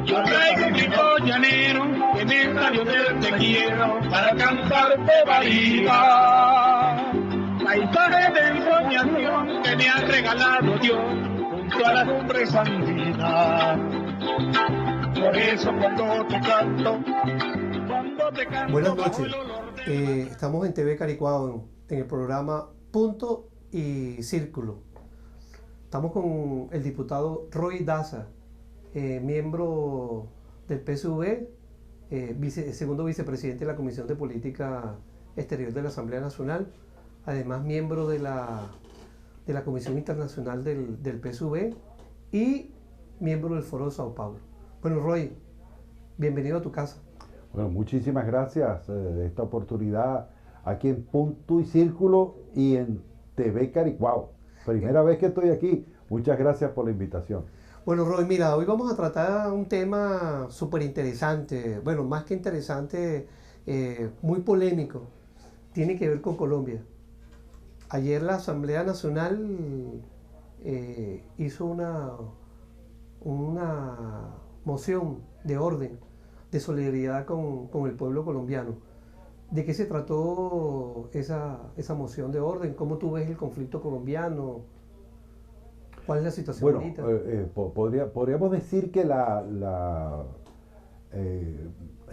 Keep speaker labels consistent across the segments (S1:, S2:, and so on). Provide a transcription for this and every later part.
S1: Yo traigo mi voz llanero, en el radio del te quiero, para cantarte bahía. La historia de soñación que me ha regalado Dios, junto a las cumbres andinas. Por eso cuando te canto,
S2: Buenas
S1: bajo
S2: noches.
S1: el olor de...
S2: Estamos en TV Caricuao en el programa Punto y Círculo. Estamos con el diputado Roy Daza, miembro del PSV, segundo vicepresidente de la Comisión de Política Exterior de la Asamblea Nacional, además miembro de la Comisión Internacional del PSV y miembro del Foro de Sao Paulo. Bueno, Roy, bienvenido a tu casa.
S3: Bueno, muchísimas gracias de esta oportunidad aquí en Punto y Círculo y en TV Caricuao. Primera vez que estoy aquí. Muchas gracias por la invitación.
S2: Bueno, Roy, mira, hoy vamos a tratar un tema súper interesante, bueno, más que interesante, muy polémico. Tiene que ver con Colombia. Ayer la Asamblea Nacional hizo una moción de orden, de solidaridad con el pueblo colombiano. ¿De qué se trató esa moción de orden? ¿Cómo tú ves el conflicto colombiano? ¿Cuál es la situación
S3: Bueno,
S2: ahorita?
S3: podríamos decir que el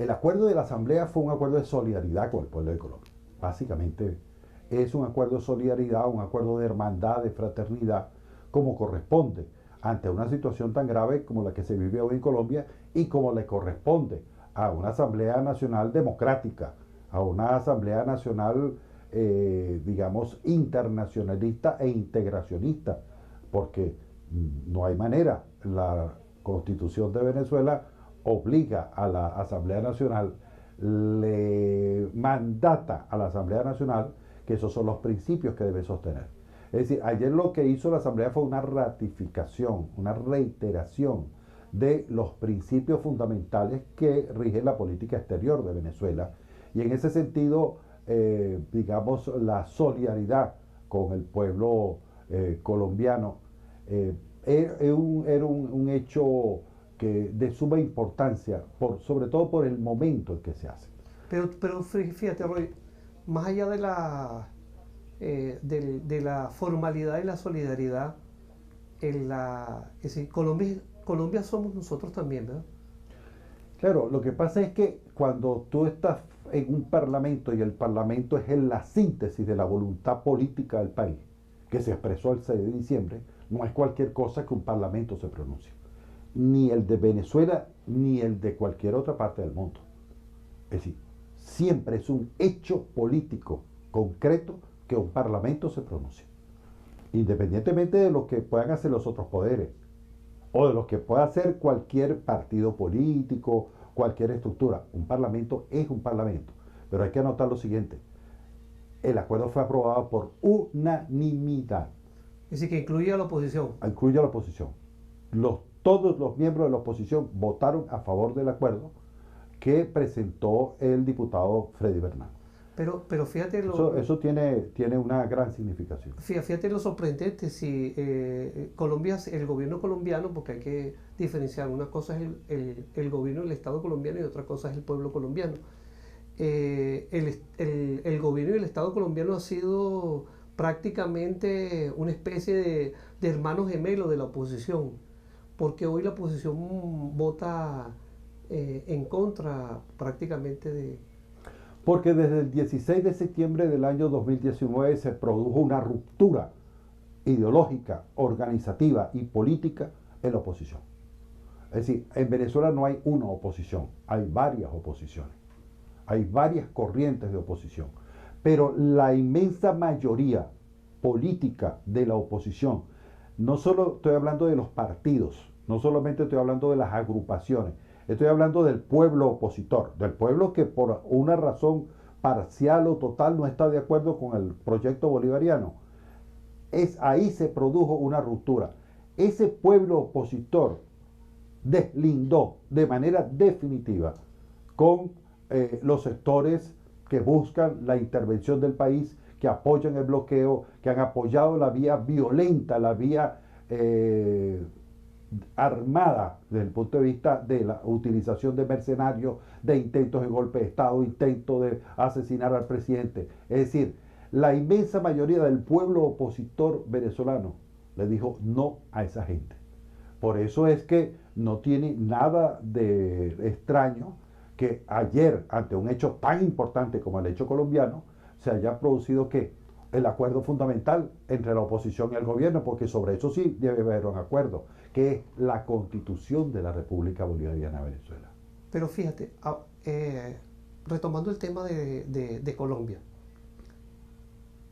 S3: acuerdo de la Asamblea fue un acuerdo de solidaridad con el pueblo de Colombia. Básicamente es un acuerdo de solidaridad, un acuerdo de hermandad, de fraternidad, como corresponde ante una situación tan grave como la que se vive hoy en Colombia y como le corresponde a una Asamblea Nacional democrática, a una Asamblea Nacional, digamos, internacionalista e integracionista, porque no hay manera. La Constitución de Venezuela obliga a la Asamblea Nacional, le mandata a la Asamblea Nacional que esos son los principios que debe sostener. Es decir, ayer lo que hizo la Asamblea fue una ratificación, una reiteración de los principios fundamentales que rigen la política exterior de Venezuela. Y en ese sentido, digamos, la solidaridad con el pueblo colombiano era un hecho de suma importancia, sobre todo por el momento en que se hace.
S2: Pero fíjate, Roy, más allá de la formalidad y la solidaridad, es decir, Colombia somos nosotros también, ¿verdad?
S3: Claro, lo que pasa es que cuando tú estás en un parlamento y el parlamento es la síntesis de la voluntad política del país, que se expresó el 6 de diciembre, no es cualquier cosa que un parlamento se pronuncie. Ni el de Venezuela, ni el de cualquier otra parte del mundo. Es decir, siempre es un hecho político concreto que un parlamento se pronuncie. Independientemente de lo que puedan hacer los otros poderes, o de lo que pueda hacer cualquier partido político, cualquier estructura. Un parlamento es un parlamento. Pero hay que anotar lo siguiente. El acuerdo fue aprobado por unanimidad.
S2: Es decir, que incluye a la oposición.
S3: Incluye a la oposición. Todos los miembros de la oposición votaron a favor del acuerdo que presentó el diputado Freddy Bernal.
S2: Pero fíjate
S3: eso tiene una gran significación.
S2: Fíjate lo sorprendente, si Colombia, el gobierno colombiano, porque hay que diferenciar, una cosa es el gobierno del Estado colombiano y otra cosa es el pueblo colombiano. El gobierno y el Estado colombiano ha sido prácticamente una especie de hermanos gemelos de la oposición, porque hoy la oposición vota en contra prácticamente de...
S3: Porque desde el 16 de septiembre del año 2019 se produjo una ruptura ideológica, organizativa y política en la oposición. Es decir, en Venezuela no hay una oposición, hay varias oposiciones, hay varias corrientes de oposición. Pero la inmensa mayoría política de la oposición, no solo estoy hablando de los partidos, no solamente estoy hablando de las agrupaciones, estoy hablando del pueblo opositor, del pueblo que por una razón parcial o total no está de acuerdo con el proyecto bolivariano. Ahí se produjo una ruptura. Ese pueblo opositor deslindó de manera definitiva con los sectores que buscan la intervención del país, que apoyan el bloqueo, que han apoyado la vía violenta, la vía armada desde el punto de vista de la utilización de mercenarios, de intentos de golpe de Estado, intentos de asesinar al presidente. Es decir, la inmensa mayoría del pueblo opositor venezolano le dijo no a esa gente. Por eso es que no tiene nada de extraño que ayer, ante un hecho tan importante como el hecho colombiano, se haya producido que el acuerdo fundamental entre la oposición y el gobierno, porque sobre eso sí debe haber un acuerdo, que es la Constitución de la República Bolivariana de Venezuela.
S2: Pero fíjate, retomando el tema de Colombia,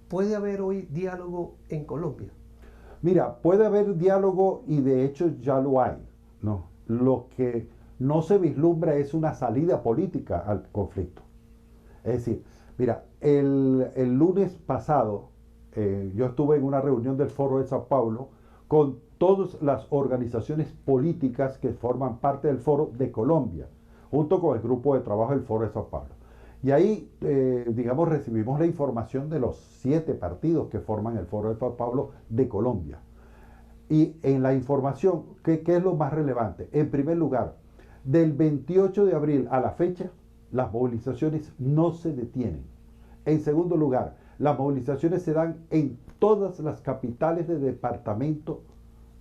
S2: ¿puede haber hoy diálogo en Colombia?
S3: Mira, puede haber diálogo y de hecho ya lo hay, ¿no? Lo que no se vislumbra es una salida política al conflicto. Es decir, mira, el lunes pasado yo estuve en una reunión del Foro de Sao Paulo con todas las organizaciones políticas que forman parte del Foro de Colombia, junto con el grupo de trabajo del Foro de Sao Paulo. Y ahí, digamos, recibimos la información de los 7 partidos que forman el Foro de Sao Paulo de Colombia. Y en la información, ¿qué es lo más relevante? En primer lugar, del 28 de abril a la fecha, las movilizaciones no se detienen. En segundo lugar, las movilizaciones se dan en todas las capitales de departamento,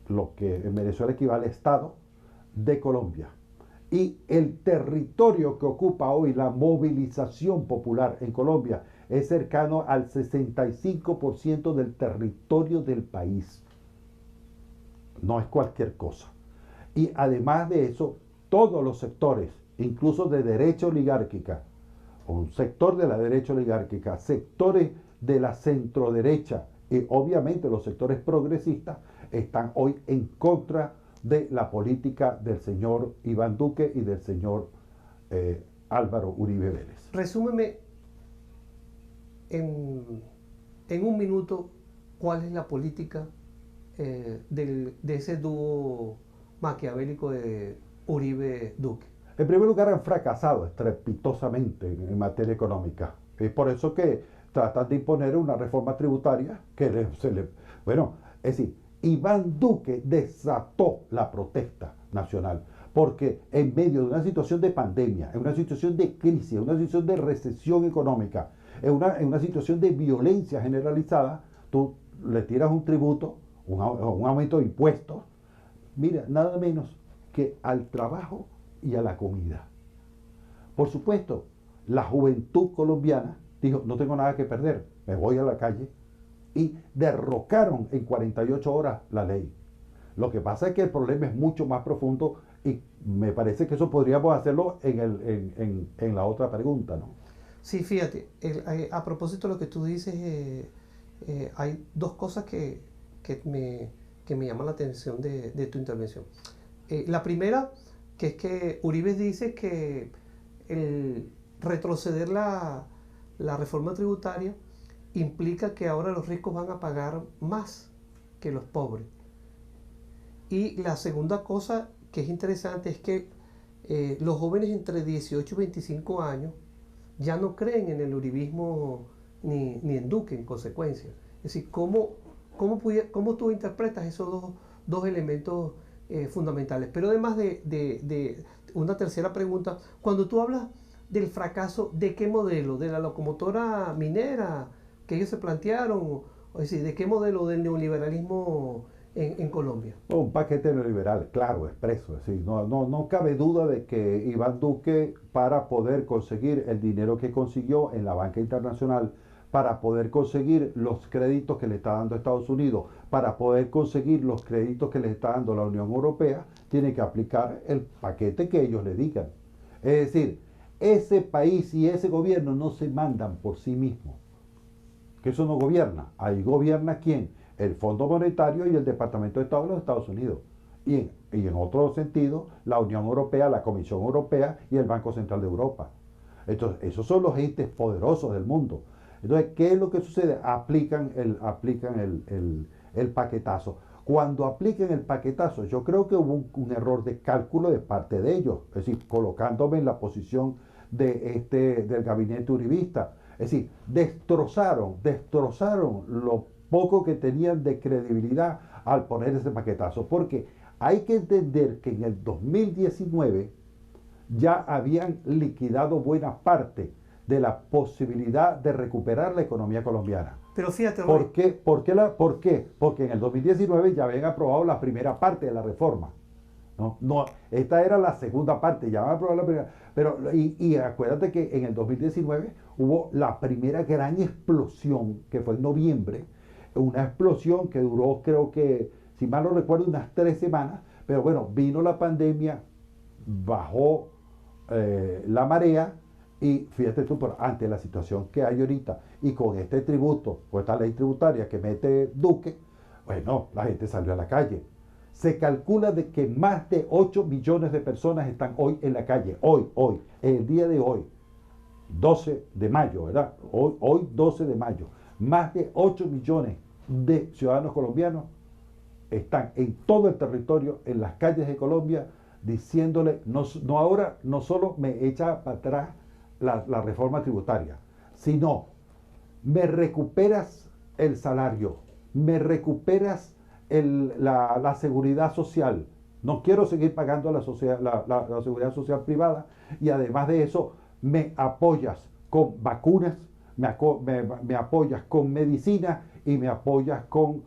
S3: lo que en Venezuela equivale a estado, de Colombia. Y el territorio que ocupa hoy la movilización popular en Colombia es cercano al 65% del territorio del país. No es cualquier cosa. Y además de eso, todos los sectores, incluso de derecha oligárquica, un sector de la derecha oligárquica, sectores de la centroderecha y obviamente los sectores progresistas, están hoy en contra de la política del señor Iván Duque y del señor Álvaro Uribe Vélez.
S2: Resúmeme en un minuto cuál es la política de ese dúo maquiavélico de Uribe-Duque.
S3: En primer lugar, han fracasado estrepitosamente en materia económica. Es por eso que tratan de imponer una reforma tributaria que bueno, es decir, Iván Duque desató la protesta nacional, porque en medio de una situación de pandemia, en una situación de crisis, en una situación de recesión económica, en una situación de violencia generalizada, tú le tiras un tributo, un aumento de impuestos, mira, nada menos que al trabajo y a la comida. Por supuesto, la juventud colombiana dijo, no tengo nada que perder, me voy a la calle, y derrocaron en 48 horas la ley. Lo que pasa es que el problema es mucho más profundo y me parece que eso podríamos hacerlo en la otra pregunta, ¿no?
S2: Sí, fíjate, a propósito de lo que tú dices, hay dos cosas que me llaman la atención de tu intervención. La primera, que es que Uribe dice que el retroceder la reforma tributaria implica que ahora los ricos van a pagar más que los pobres. Y la segunda cosa que es interesante es que los jóvenes entre 18 y 25 años ya no creen en el uribismo ni en Duque en consecuencia. Es decir, ¿cómo tú interpretas esos dos elementos fundamentales? Pero además de una tercera pregunta, cuando tú hablas del fracaso, ¿de qué modelo? ¿De la locomotora minera que ellos se plantearon? Es decir, ¿de qué modelo del neoliberalismo en Colombia?
S3: Un paquete neoliberal, claro, expreso. Es decir, no cabe duda de que Iván Duque, para poder conseguir el dinero que consiguió en la banca internacional, para poder conseguir los créditos que le está dando Estados Unidos, para poder conseguir los créditos que le está dando la Unión Europea, tiene que aplicar el paquete que ellos le digan. Es decir, ese país y ese gobierno no se mandan por sí mismos. Que eso no gobierna. Ahí gobierna ¿quién? El Fondo Monetario y el Departamento de Estado de los Estados Unidos. Y en otro sentido, la Unión Europea, la Comisión Europea y el Banco Central de Europa. Entonces, esos son los entes poderosos del mundo. Entonces, ¿qué es lo que sucede? Aplican el paquetazo. Cuando apliquen el paquetazo, yo creo que hubo un error de cálculo de parte de ellos. Es decir, colocándome en la posición del gabinete uribista. Es decir, destrozaron lo poco que tenían de credibilidad al poner ese paquetazo. Porque Hay que entender que en el 2019 ya habían liquidado buena parte de la posibilidad de recuperar la economía colombiana.
S2: Pero fíjate, Roy,
S3: ¿Por qué? ¿Por qué? Porque en el 2019 ya habían aprobado la primera parte de la reforma. No, esta era la segunda parte, ya habían aprobado la primera. Pero, y acuérdate que en el 2019 hubo la primera gran explosión, que fue en noviembre, una explosión que duró, creo que, si mal no recuerdo, unas 3 semanas, pero bueno, vino la pandemia, bajó la marea, y fíjate tú, ante la situación que hay ahorita, y con este tributo, o esta ley tributaria que mete Duque, bueno, la gente salió a la calle. Se calcula de que más de 8 millones de personas están hoy en la calle, hoy, el día de hoy, 12 de mayo, ¿verdad? Hoy 12 de mayo. Más de 8 millones de ciudadanos colombianos están en todo el territorio, en las calles de Colombia, diciéndole, no ahora no solo me echa para atrás la reforma tributaria, sino me recuperas el salario, me recuperas la seguridad social, no quiero seguir pagando la seguridad social privada, y además de eso me apoyas con vacunas, me apoyas con medicina y me apoyas con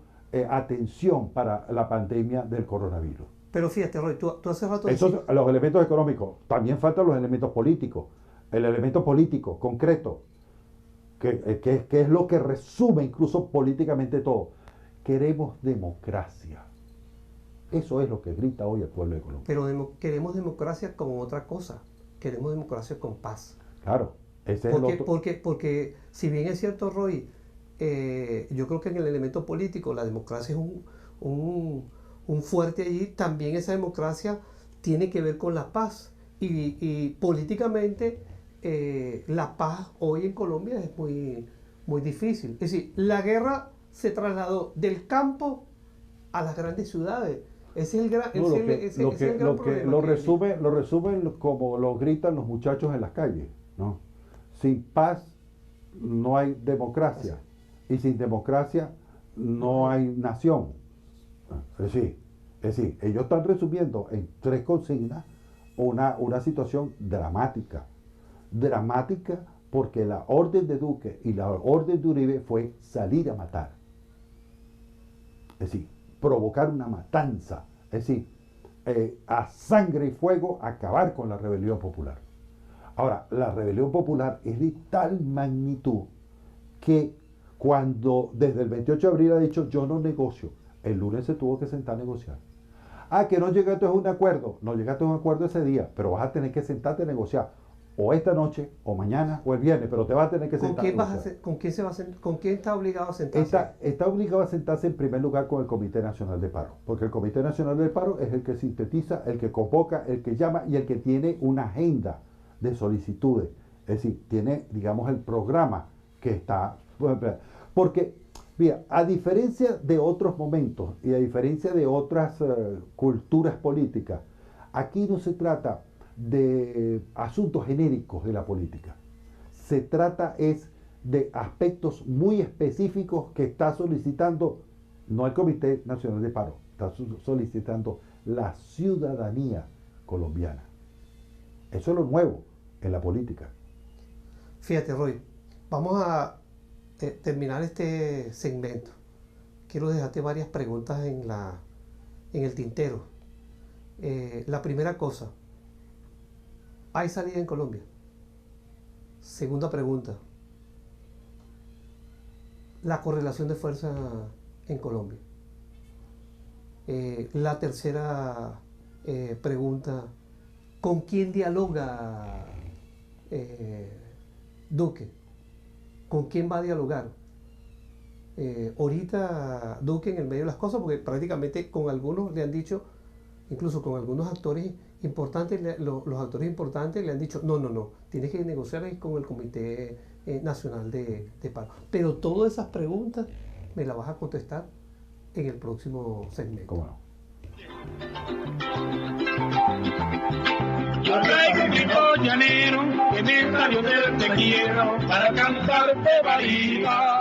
S3: atención para la pandemia del coronavirus.
S2: pero fíjate, Roy, tú hace rato
S3: Esos
S2: decías-
S3: son los elementos económicos. También faltan los elementos políticos. El elemento político, concreto, que es lo que resume incluso políticamente todo. Queremos democracia. Eso es lo que grita hoy el pueblo de Colombia.
S2: pero queremos democracia con otra cosa. Queremos democracia con paz.
S3: Claro, ese es el otro.
S2: Porque si bien es cierto, Roy, yo creo que en el elemento político la democracia es un fuerte allí, también esa democracia tiene que ver con la paz. Y políticamente la paz hoy en Colombia es muy, muy difícil. Es decir, la guerra se trasladó del campo a las grandes ciudades. Ese es el gran,
S3: No,
S2: ese es el gran problema
S3: lo
S2: que hay.
S3: resumen como lo gritan los muchachos en las calles, ¿no? Sin paz no hay democracia, y sin democracia no hay nación. Es decir, ellos están resumiendo en 3 consignas una situación dramática porque la orden de Duque y la orden de Uribe fue salir a matar. Es decir, provocar una matanza, es decir, a sangre y fuego acabar con la rebelión popular. Ahora, la rebelión popular es de tal magnitud que cuando desde el 28 de abril ha dicho yo no negocio, el lunes se tuvo que sentar a negociar. Que no llegaste a un acuerdo, no llegaste a un acuerdo ese día, pero vas a tener que sentarte a negociar, o esta noche, o mañana, o el viernes, pero te vas a tener que sentar a negociar.
S2: ¿Con quién está obligado a sentarse?
S3: Está obligado a sentarse en primer lugar con el Comité Nacional de Paro, porque el Comité Nacional de Paro es el que sintetiza, el que convoca, el que llama y el que tiene una agenda de solicitudes. Es decir, tiene, digamos, el programa que está... Porque, mira, a diferencia de otros momentos y a diferencia de otras culturas políticas, aquí no se trata de asuntos genéricos de la política. Se trata es de aspectos muy específicos que está solicitando no el Comité Nacional de Paro, está solicitando la ciudadanía colombiana. Eso es lo nuevo en la política.
S2: Fíjate, Roy, vamos a terminar este segmento. Quiero dejarte varias preguntas en el tintero. La primera cosa, ¿hay salida en Colombia? Segunda pregunta, la correlación de fuerza en Colombia. La tercera pregunta, ¿con quién dialoga Duque? ¿Con quién va a dialogar? Ahorita Duque en el medio de las cosas, porque prácticamente con algunos le han dicho, incluso con algunos actores importantes, los actores importantes le han dicho, no, tienes que negociar ahí con el Comité Nacional de Paro. Pero todas esas preguntas me las vas a contestar en el próximo segmento.
S3: ¿Cómo no?
S1: Yo traigo mi voz llanero, que me salió del te quiero, para cantarte bahía.